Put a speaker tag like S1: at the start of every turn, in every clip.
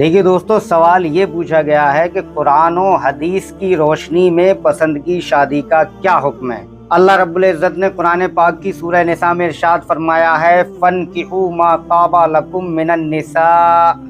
S1: دیکھیے دوستو، سوال یہ پوچھا گیا ہے کہ قرآن و حدیث کی روشنی میں پسند کی شادی کا کیا حکم ہے۔ اللہ رب العزت نے قرآن پاک کی سورہ نساء میں ارشاد فرمایا ہے فَانْكِحُوا مَا طَابَ لَكُم مِّنَ النِّسَاءِ،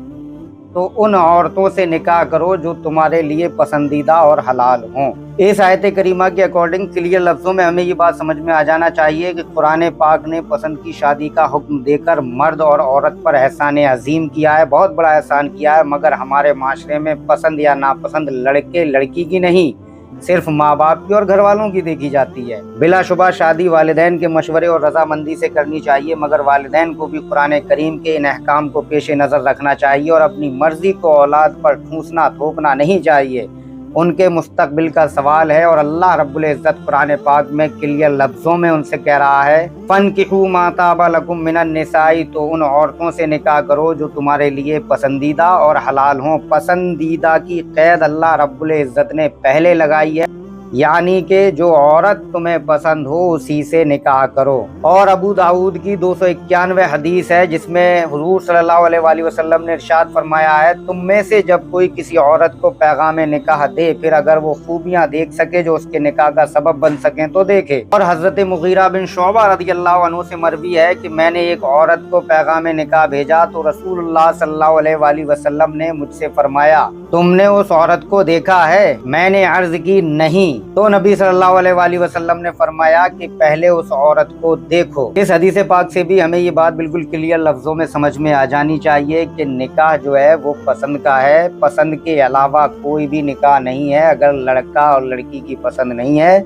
S1: تو ان عورتوں سے نکاح کرو جو تمہارے لیے پسندیدہ اور حلال ہوں۔ اس آیت کریمہ کے اکارڈنگ کلیئر لفظوں میں ہمیں یہ بات سمجھ میں آ جانا چاہیے کہ قرآن پاک نے پسند کی شادی کا حکم دے کر مرد اور عورت پر احسان عظیم کیا ہے، بہت بڑا احسان کیا ہے، مگر ہمارے معاشرے میں پسند یا ناپسند لڑکے لڑکی کی نہیں، صرف ماں باپ کی اور گھر والوں کی دیکھی جاتی ہے۔ بلا شبہ شادی والدین کے مشورے اور رضامندی سے کرنی چاہیے، مگر والدین کو بھی قرآن کریم کے ان احکام کو پیش نظر رکھنا چاہیے اور اپنی مرضی کو اولاد پر ٹھونسنا تھوپنا نہیں چاہیے۔ ان کے مستقبل کا سوال ہے اور اللہ رب العزت قرآن پاک میں کلیئر لفظوں میں ان سے کہہ رہا ہے فَانْكِحُوا مَا طَابَ لَكُم مِّنَ النِّسَاءِ، تو ان عورتوں سے نکاح کرو جو تمہارے لیے پسندیدہ اور حلال ہوں۔ پسندیدہ کی قید اللہ رب العزت نے پہلے لگائی ہے، یعنی کہ جو عورت تمہیں پسند ہو اسی سے نکاح کرو۔ اور ابو داؤد کی 291 حدیث ہے جس میں حضور صلی اللہ علیہ وآلہ وسلم نے ارشاد فرمایا ہے تم میں سے جب کوئی کسی عورت کو پیغام نکاح دے، پھر اگر وہ خوبیاں دیکھ سکے جو اس کے نکاح کا سبب بن سکیں تو دیکھے۔ اور حضرت مغیرہ بن شعبہ رضی اللہ عنہ سے مروی ہے کہ میں نے ایک عورت کو پیغام نکاح بھیجا تو رسول اللہ صلی اللہ علیہ وآلہ وسلم نے مجھ سے فرمایا تم نے اس عورت کو دیکھا ہے؟ میں نے عرض کی نہیں، تو نبی صلی اللہ علیہ وآلہ وسلم نے فرمایا کہ پہلے اس عورت کو دیکھو۔ اس حدیث پاک سے بھی ہمیں یہ بات بالکل کلیئر لفظوں میں سمجھ میں آ جانی چاہیے کہ نکاح جو ہے وہ پسند کا ہے، پسند کے علاوہ کوئی بھی نکاح نہیں ہے۔ اگر لڑکا اور لڑکی کی پسند نہیں ہے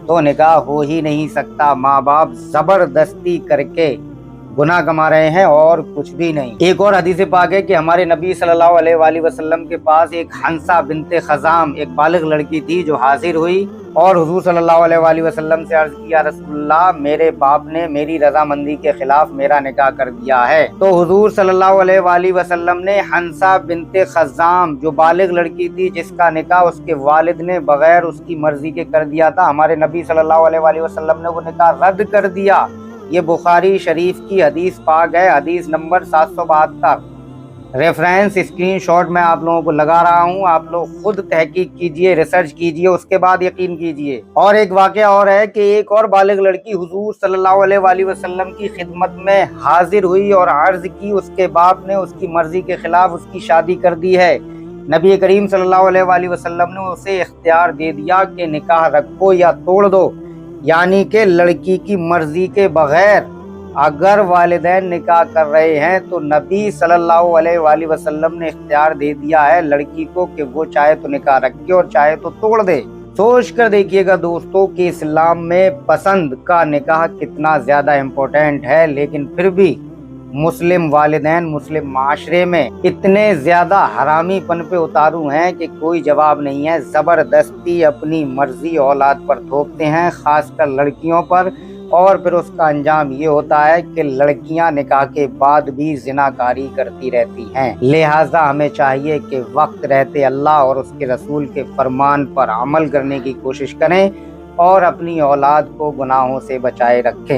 S1: تو نکاح ہو ہی نہیں سکتا۔ ماں باپ زبردستی کر کے گناہ کما رہے ہیں اور کچھ بھی نہیں۔ ایک اور حدیث پاک ہے کہ ہمارے نبی صلی اللہ علیہ وآلہ وسلم کے پاس ایک حنسہ بنت خزام ایک بالغ لڑکی تھی جو حاضر ہوئی اور حضور صلی اللہ علیہ وآلہ وسلم سے عرض کیا رسول اللہ میرے باپ نے میری رضامندی کے خلاف میرا نکاح کر دیا ہے۔ تو حضور صلی اللہ علیہ وآلہ وسلم نے حنسہ بنت خزام جو بالغ لڑکی تھی جس کا نکاح اس کے والد نے بغیر اس کی مرضی کے کر دیا تھا، ہمارے نبی صلی اللہ علیہ وآلہ وسلم نے وہ نکاح رد کر دیا۔ یہ بخاری شریف کی حدیث پاک ہے، حدیث نمبر 772۔ ریفرنس اسکرین شاٹ میں آپ لوگوں کو لگا رہا ہوں، آپ لوگ خود تحقیق کیجئے، ریسرچ کیجئے، اس کے بعد یقین کیجئے۔ اور ایک واقعہ اور ہے کہ ایک اور بالغ لڑکی حضور صلی اللہ علیہ وآلہ وسلم کی خدمت میں حاضر ہوئی اور عرض کی اس کے باپ نے اس کی مرضی کے خلاف اس کی شادی کر دی ہے۔ نبی کریم صلی اللہ علیہ وآلہ وسلم نے اسے اختیار دے دیا کہ نکاح رکھو یا توڑ دو، یعنی کہ لڑکی کی مرضی کے بغیر اگر والدین نکاح کر رہے ہیں تو نبی صلی اللہ علیہ وآلہ وسلم نے اختیار دے دیا ہے لڑکی کو کہ وہ چاہے تو نکاح رکھے اور چاہے تو توڑ دے۔ سوچ کر دیکھیے گا دوستو کہ اسلام میں پسند کا نکاح کتنا زیادہ امپورٹنٹ ہے، لیکن پھر بھی مسلم والدین مسلم معاشرے میں اتنے زیادہ حرامی پن پہ اتارو ہیں کہ کوئی جواب نہیں ہے، زبردستی اپنی مرضی اولاد پر تھوپتے ہیں، خاص کر لڑکیوں پر، اور پھر اس کا انجام یہ ہوتا ہے کہ لڑکیاں نکاح کے بعد بھی زناکاری کرتی رہتی ہیں۔ لہٰذا ہمیں چاہیے کہ وقت رہتے اللہ اور اس کے رسول کے فرمان پر عمل کرنے کی کوشش کریں اور اپنی اولاد کو گناہوں سے بچائے رکھیں۔